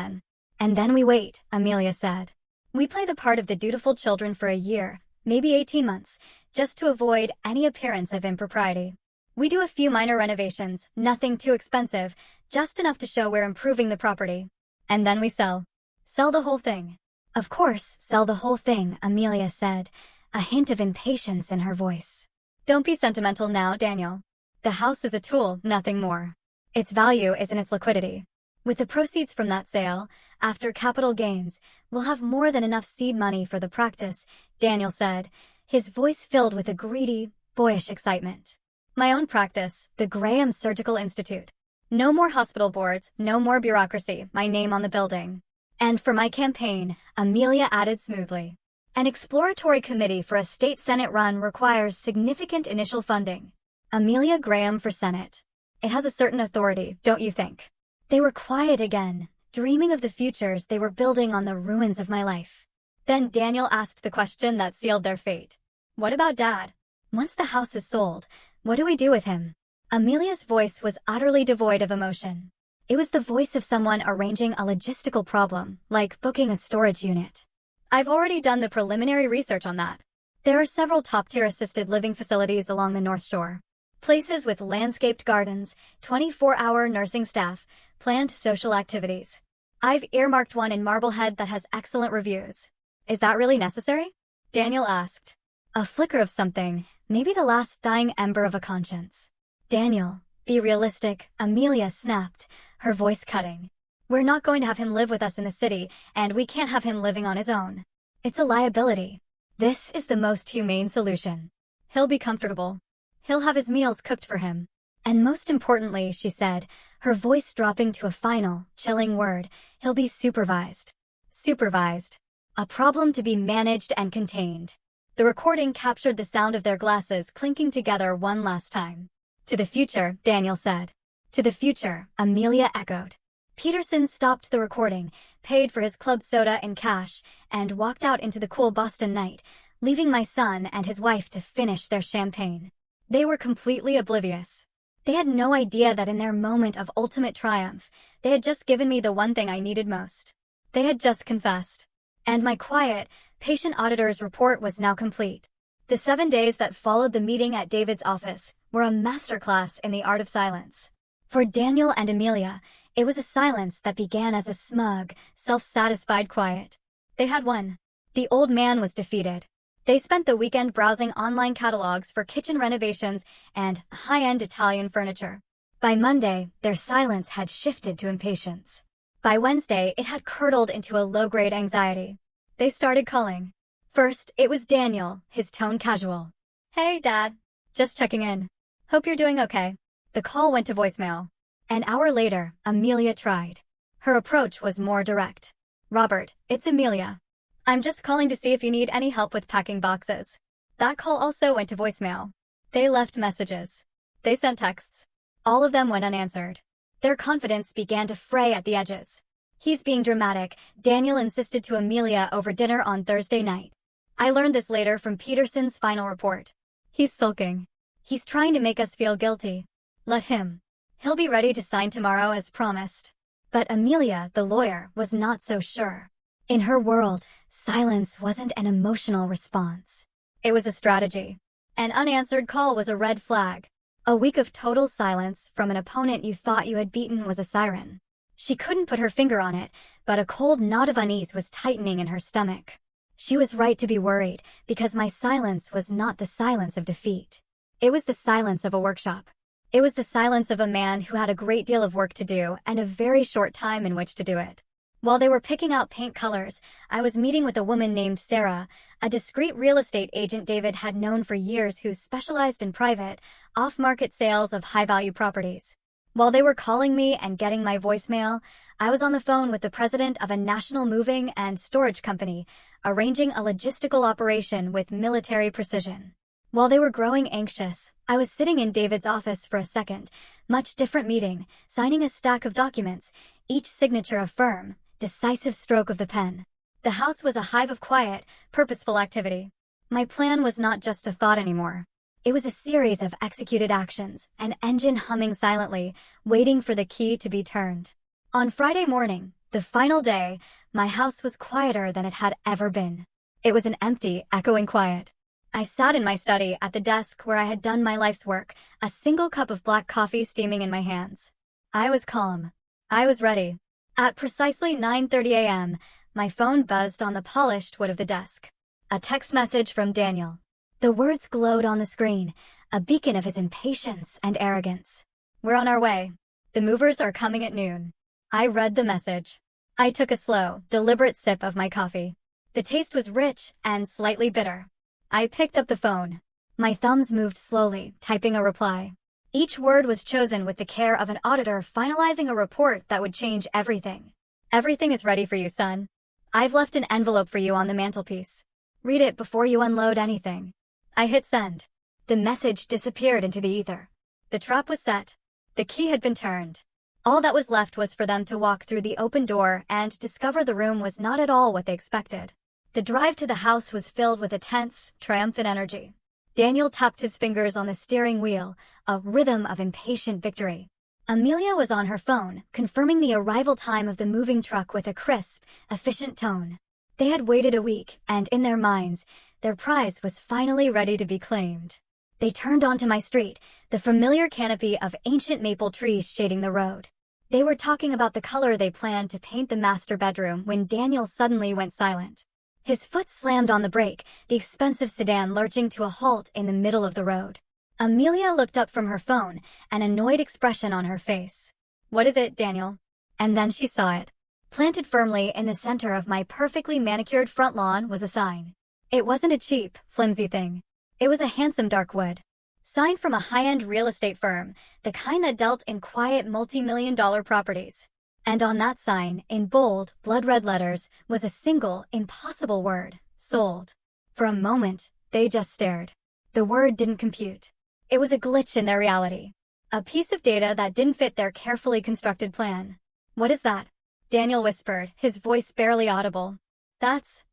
then we wait, Amelia said. We play the part of the dutiful children for a year, maybe 18 months, just to avoid any appearance of impropriety. We do a few minor renovations, nothing too expensive, just enough to show we're improving the property. And then we sell. Sell the whole thing. Of course, sell the whole thing, Amelia said, a hint of impatience in her voice. Don't be sentimental now, Daniel. The house is a tool, nothing more. Its value is in its liquidity. With the proceeds from that sale, after capital gains, we'll have more than enough seed money for the practice, Daniel said, his voice filled with a greedy, boyish excitement. My own practice, the Graham Surgical Institute. No more hospital boards, no more bureaucracy, my name on the building. And for my campaign, Amelia added smoothly. An exploratory committee for a state Senate run requires significant initial funding. Amelia Graham for Senate. It has a certain authority, don't you think? They were quiet again, dreaming of the futures they were building on the ruins of my life. Then Daniel asked the question that sealed their fate. What about Dad? Once the house is sold, what do we do with him? Amelia's voice was utterly devoid of emotion. It was the voice of someone arranging a logistical problem, like booking a storage unit. I've already done the preliminary research on that. There are several top-tier assisted living facilities along the North Shore. Places with landscaped gardens, 24-hour nursing staff, planned social activities. I've earmarked one in Marblehead that has excellent reviews. Is that really necessary? Daniel asked. A flicker of something, maybe the last dying ember of a conscience. Daniel, be realistic, Amelia snapped, her voice cutting. We're not going to have him live with us in the city, and we can't have him living on his own. It's a liability. This is the most humane solution. He'll be comfortable. He'll have his meals cooked for him. And most importantly, she said, her voice dropping to a final, chilling word, he'll be supervised. Supervised. A problem to be managed and contained. The recording captured the sound of their glasses clinking together one last time. To the future, Daniel said. To the future, Amelia echoed. Peterson stopped the recording, paid for his club soda in cash, and walked out into the cool Boston night, leaving my son and his wife to finish their champagne. They were completely oblivious. They had no idea that in their moment of ultimate triumph, they had just given me the one thing I needed most. They had just confessed. And my quiet, patient auditor's report was now complete. The 7 days that followed the meeting at David's office were a masterclass in the art of silence. For Daniel and Amelia, it was a silence that began as a smug, self-satisfied quiet. They had won. The old man was defeated. They spent the weekend browsing online catalogs for kitchen renovations and high-end Italian furniture. By Monday, their silence had shifted to impatience. By Wednesday, it had curdled into a low-grade anxiety. They started calling. First, it was Daniel, his tone casual. Hey, Dad. Just checking in. Hope you're doing okay. The call went to voicemail. An hour later, Amelia tried. Her approach was more direct. Robert, it's Amelia. I'm just calling to see if you need any help with packing boxes. That call also went to voicemail. They left messages. They sent texts. All of them went unanswered. Their confidence began to fray at the edges. He's being dramatic, Daniel insisted to Amelia over dinner on Thursday night. I learned this later from Peterson's final report. He's sulking. He's trying to make us feel guilty. Let him. He'll be ready to sign tomorrow as promised. But Amelia, the lawyer, was not so sure. In her world, silence wasn't an emotional response. It was a strategy. An unanswered call was a red flag. A week of total silence from an opponent you thought you had beaten was a siren. She couldn't put her finger on it, but a cold knot of unease was tightening in her stomach. She was right to be worried, because my silence was not the silence of defeat. It was the silence of a workshop. It was the silence of a man who had a great deal of work to do and a very short time in which to do it. While they were picking out paint colors, I was meeting with a woman named Sarah, a discreet real estate agent David had known for years who specialized in private, off-market sales of high-value properties. While they were calling me and getting my voicemail, I was on the phone with the president of a national moving and storage company, arranging a logistical operation with military precision. While they were growing anxious, I was sitting in David's office for a second, much different meeting, signing a stack of documents, each signature a firm, decisive stroke of the pen. The house was a hive of quiet, purposeful activity. My plan was not just a thought anymore. It was a series of executed actions, an engine humming silently, waiting for the key to be turned. On Friday morning, the final day, my house was quieter than it had ever been. It was an empty, echoing quiet. I sat in my study at the desk where I had done my life's work, a single cup of black coffee steaming in my hands. I was calm. I was ready. At precisely 9:30 a.m., my phone buzzed on the polished wood of the desk. A text message from Daniel. The words glowed on the screen, a beacon of his impatience and arrogance. We're on our way. The movers are coming at noon. I read the message. I took a slow, deliberate sip of my coffee. The taste was rich and slightly bitter. I picked up the phone. My thumbs moved slowly, typing a reply. Each word was chosen with the care of an auditor finalizing a report that would change everything. Everything is ready for you, son. I've left an envelope for you on the mantelpiece. Read it before you unload anything. I hit send. The message disappeared into the ether. The trap was set. The key had been turned. All that was left was for them to walk through the open door and discover the room was not at all what they expected. The drive to the house was filled with a tense, triumphant energy. Daniel tapped his fingers on the steering wheel, a rhythm of impatient victory. Amelia was on her phone, confirming the arrival time of the moving truck with a crisp, efficient tone. They had waited a week, and in their minds, their prize was finally ready to be claimed. They turned onto my street, the familiar canopy of ancient maple trees shading the road. They were talking about the color they planned to paint the master bedroom when Daniel suddenly went silent. His foot slammed on the brake, the expensive sedan lurching to a halt in the middle of the road. Amelia looked up from her phone, an annoyed expression on her face. What is it, Daniel? And then she saw it. Planted firmly in the center of my perfectly manicured front lawn was a sign. It wasn't a cheap, flimsy thing. It was a handsome dark wood. Sign from a high-end real estate firm, the kind that dealt in quiet multi-million-dollar properties. And on that sign, in bold, blood-red letters, was a single, impossible word, sold. For a moment, they just stared. The word didn't compute. It was a glitch in their reality. A piece of data that didn't fit their carefully constructed plan. What is that? Daniel whispered, his voice barely audible. That's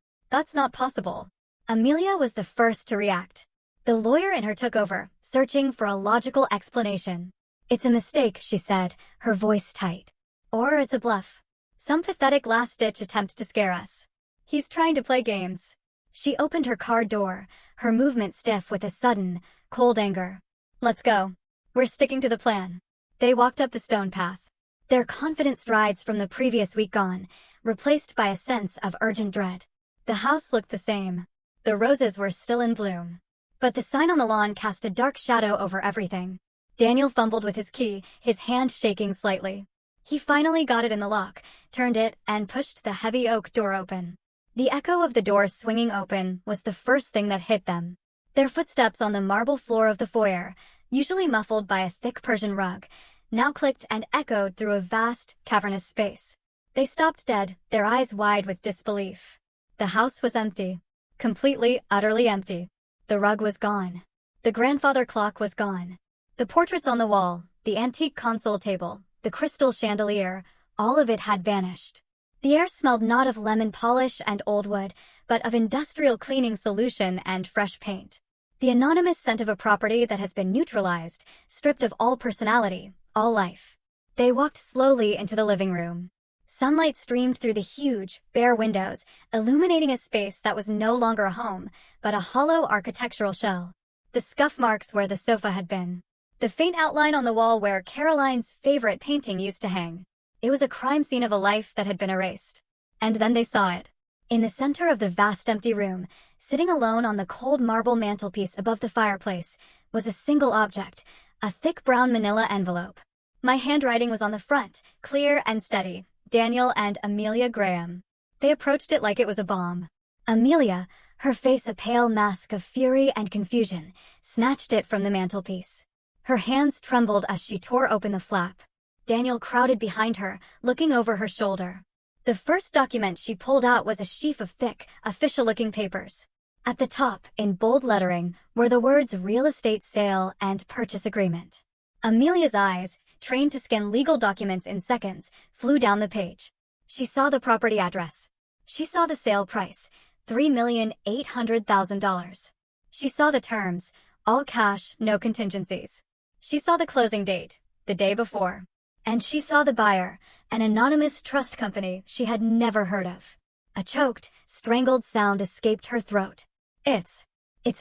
not possible. Amelia was the first to react. The lawyer in her took over, searching for a logical explanation. It's a mistake, she said, her voice tight. Or it's a bluff. Some pathetic last-ditch attempt to scare us. He's trying to play games. She opened her car door, her movement stiff with a sudden, cold anger. Let's go. We're sticking to the plan. They walked up the stone path. Their confident strides from the previous week gone, replaced by a sense of urgent dread. The house looked the same. The roses were still in bloom. But the sign on the lawn cast a dark shadow over everything. Daniel fumbled with his key, his hand shaking slightly. He finally got it in the lock, turned it, and pushed the heavy oak door open. The echo of the door swinging open was the first thing that hit them. Their footsteps on the marble floor of the foyer, usually muffled by a thick Persian rug, now clicked and echoed through a vast, cavernous space. They stopped dead, their eyes wide with disbelief. The house was empty. Completely, utterly empty. The rug was gone. The grandfather clock was gone. The portraits on the wall, the antique console table, the crystal chandelier, all of it had vanished. The air smelled not of lemon polish and old wood, but of industrial cleaning solution and fresh paint. The anonymous scent of a property that has been neutralized, stripped of all personality, all life. They walked slowly into the living room. Sunlight streamed through the huge, bare windows, illuminating a space that was no longer a home, but a hollow architectural shell. The scuff marks where the sofa had been. The faint outline on the wall where Caroline's favorite painting used to hang. It was a crime scene of a life that had been erased. And then they saw it. In the center of the vast empty room, sitting alone on the cold marble mantelpiece above the fireplace, was a single object, a thick brown manila envelope. My handwriting was on the front, clear and steady. Daniel and Amelia Graham. They approached it like it was a bomb. Amelia, her face a pale mask of fury and confusion, snatched it from the mantelpiece. Her hands trembled as she tore open the flap. Daniel crowded behind her, looking over her shoulder. The first document she pulled out was a sheaf of thick, official-looking papers. At the top, in bold lettering, were the words real estate sale and purchase agreement. Amelia's eyes, trained to scan legal documents in seconds, flew down the page. She saw the property address. She saw the sale price, $3,800,000. She saw the terms, all cash, no contingencies. She saw the closing date, the day before. And she saw the buyer, an anonymous trust company she had never heard of. A choked, strangled sound escaped her throat. It's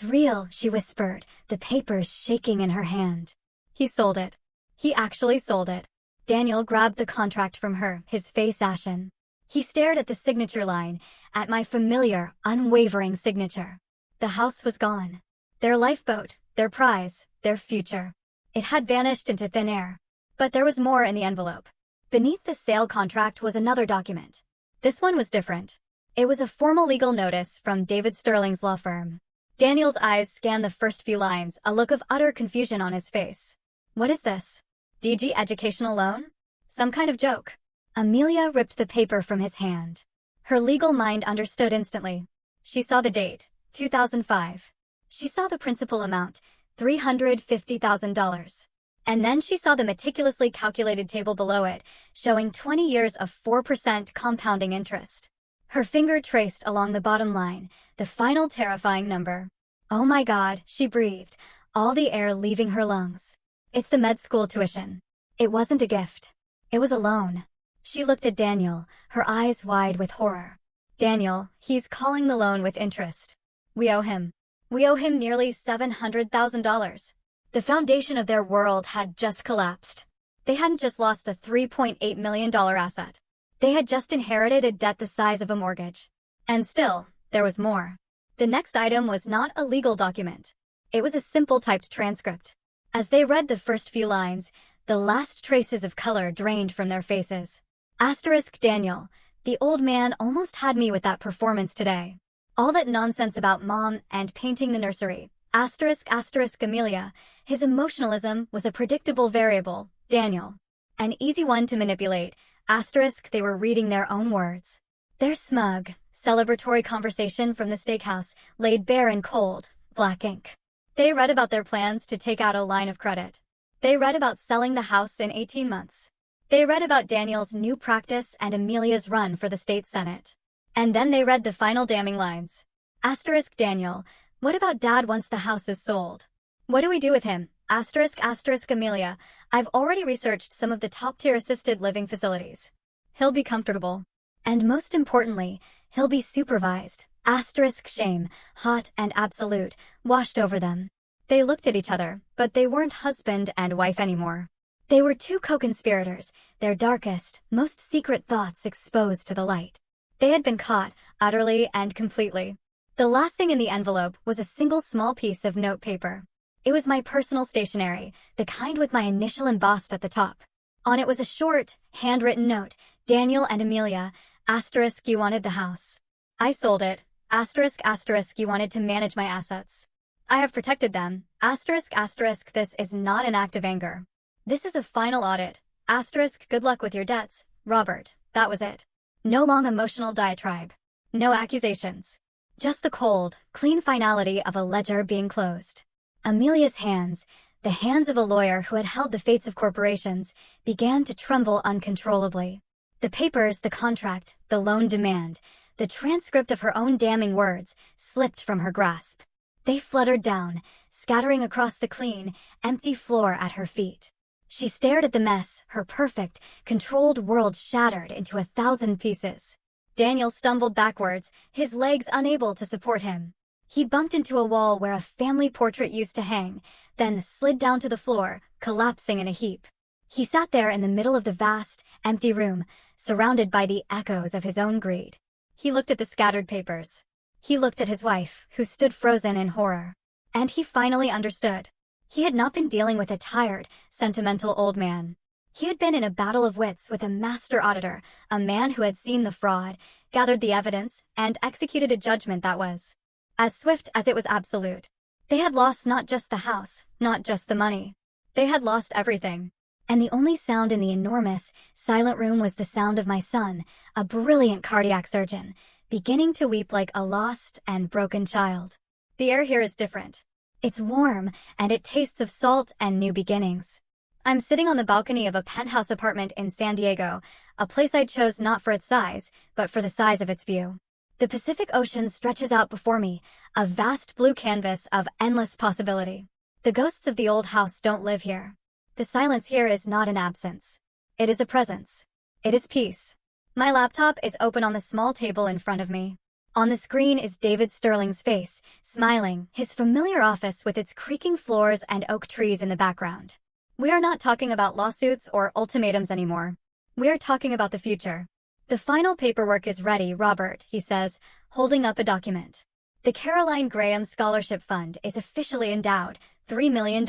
real, she whispered, the papers shaking in her hand. He sold it. He actually sold it. Daniel grabbed the contract from her, his face ashen. He stared at the signature line, at my familiar, unwavering signature. The house was gone. Their lifeboat, their prize, their future. It had vanished into thin air. But there was more in the envelope. Beneath the sale contract was another document. This one was different. It was a formal legal notice from David Sterling's law firm. Daniel's eyes scanned the first few lines, a look of utter confusion on his face. What is this? DG educational loan? Some kind of joke. Amelia ripped the paper from his hand. Her legal mind understood instantly. She saw the date, 2005. She saw the principal amount, $350,000. And then she saw the meticulously calculated table below it, showing 20 years of 4% compounding interest. Her finger traced along the bottom line, the final terrifying number. Oh my God, she breathed, all the air leaving her lungs. It's the med school tuition. It wasn't a gift. It was a loan. She looked at Daniel, her eyes wide with horror. Daniel, he's calling the loan with interest. We owe him. We owe him nearly $700,000. The foundation of their world had just collapsed. They hadn't just lost a $3.8 million asset. They had just inherited a debt the size of a mortgage. And still, there was more. The next item was not a legal document. It was a simple typed transcript. As they read the first few lines, the last traces of color drained from their faces. Asterisk Daniel, the old man almost had me with that performance today. All that nonsense about mom and painting the nursery. Asterisk Amelia, his emotionalism was a predictable variable, Daniel. An easy one to manipulate, asterisk they were reading their own words. Their smug, celebratory conversation from the steakhouse laid bare in cold, black ink. They read about their plans to take out a line of credit. They read about selling the house in 18 months. They read about Daniel's new practice and Amelia's run for the state senate. And then they read the final damning lines. Asterisk Daniel, what about Dad once the house is sold? What do we do with him? Asterisk Amelia, I've already researched some of the top-tier assisted living facilities. He'll be comfortable. And most importantly, he'll be supervised. Asterisk shame, hot and absolute, washed over them. They looked at each other, but they weren't husband and wife anymore. They were two co-conspirators, their darkest, most secret thoughts exposed to the light. They had been caught, utterly and completely. The last thing in the envelope was a single small piece of note paper. It was my personal stationery, the kind with my initial embossed at the top. On it was a short, handwritten note, Daniel and Amelia, asterisk you wanted the house. I sold it, asterisk you wanted to manage my assets. I have protected them, asterisk this is not an act of anger. This is a final audit, asterisk good luck with your debts, Robert, that was it. No long emotional diatribe. No accusations. Just the cold, clean finality of a ledger being closed. Amelia's hands, the hands of a lawyer who had held the fates of corporations, began to tremble uncontrollably. The papers, the contract, the loan demand, the transcript of her own damning words, slipped from her grasp. They fluttered down, scattering across the clean, empty floor at her feet. She stared at the mess, her perfect, controlled world shattered into 1,000 pieces. Daniel stumbled backwards, his legs unable to support him. He bumped into a wall where a family portrait used to hang, then slid down to the floor, collapsing in a heap. He sat there in the middle of the vast, empty room, surrounded by the echoes of his own greed. He looked at the scattered papers. He looked at his wife, who stood frozen in horror. And he finally understood. He had not been dealing with a tired, sentimental old man. He had been in a battle of wits with a master auditor, a man who had seen the fraud, gathered the evidence, and executed a judgment that was as swift as it was absolute. They had lost not just the house, not just the money. They had lost everything. And the only sound in the enormous, silent room was the sound of my son, a brilliant cardiac surgeon, beginning to weep like a lost and broken child. The air here is different. It's warm, and it tastes of salt and new beginnings. I'm sitting on the balcony of a penthouse apartment in San Diego, a place I chose not for its size, but for the size of its view. The Pacific Ocean stretches out before me, a vast blue canvas of endless possibility. The ghosts of the old house don't live here. The silence here is not an absence. It is a presence. It is peace. My laptop is open on the small table in front of me. On the screen is David Sterling's face, smiling, his familiar office with its creaking floors and oak trees in the background. We are not talking about lawsuits or ultimatums anymore. We are talking about the future. The final paperwork is ready, Robert, he says, holding up a document. The Caroline Graham Scholarship Fund is officially endowed, $3 million.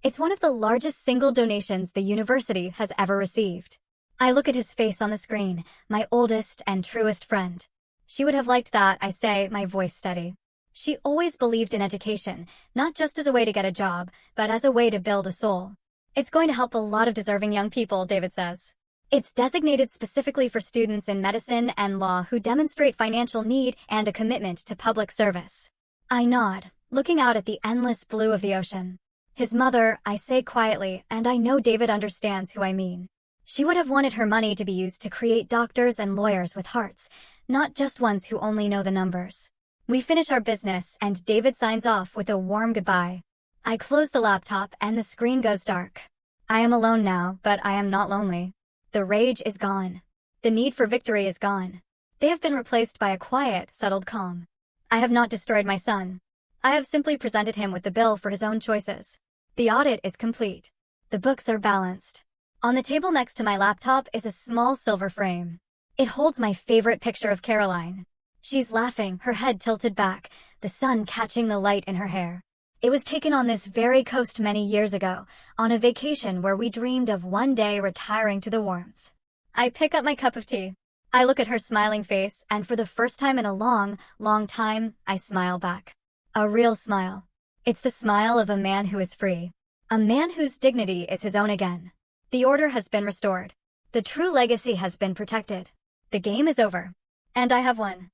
It's one of the largest single donations the university has ever received. I look at his face on the screen, my oldest and truest friend. She would have liked that, I say, my voice steady. She always believed in education, not just as a way to get a job, but as a way to build a soul. It's going to help a lot of deserving young people, David says. It's designated specifically for students in medicine and law who demonstrate financial need and a commitment to public service. I nod, looking out at the endless blue of the ocean. His mother, I say quietly, and I know David understands who I mean. She would have wanted her money to be used to create doctors and lawyers with hearts, not just ones who only know the numbers. We finish our business, and David signs off with a warm goodbye. I close the laptop and the screen goes dark. I am alone now, but I am not lonely. The rage is gone. The need for victory is gone. They have been replaced by a quiet, settled calm. I have not destroyed my son. I have simply presented him with the bill for his own choices. The audit is complete. The books are balanced. On the table next to my laptop is a small silver frame. It holds my favorite picture of Caroline. She's laughing, her head tilted back, the sun catching the light in her hair. It was taken on this very coast many years ago, on a vacation where we dreamed of one day retiring to the warmth. I pick up my cup of tea. I look at her smiling face, and for the first time in a long, long time, I smile back. A real smile. It's the smile of a man who is free. A man whose dignity is his own again. The order has been restored. The true legacy has been protected. The game is over. And I have won.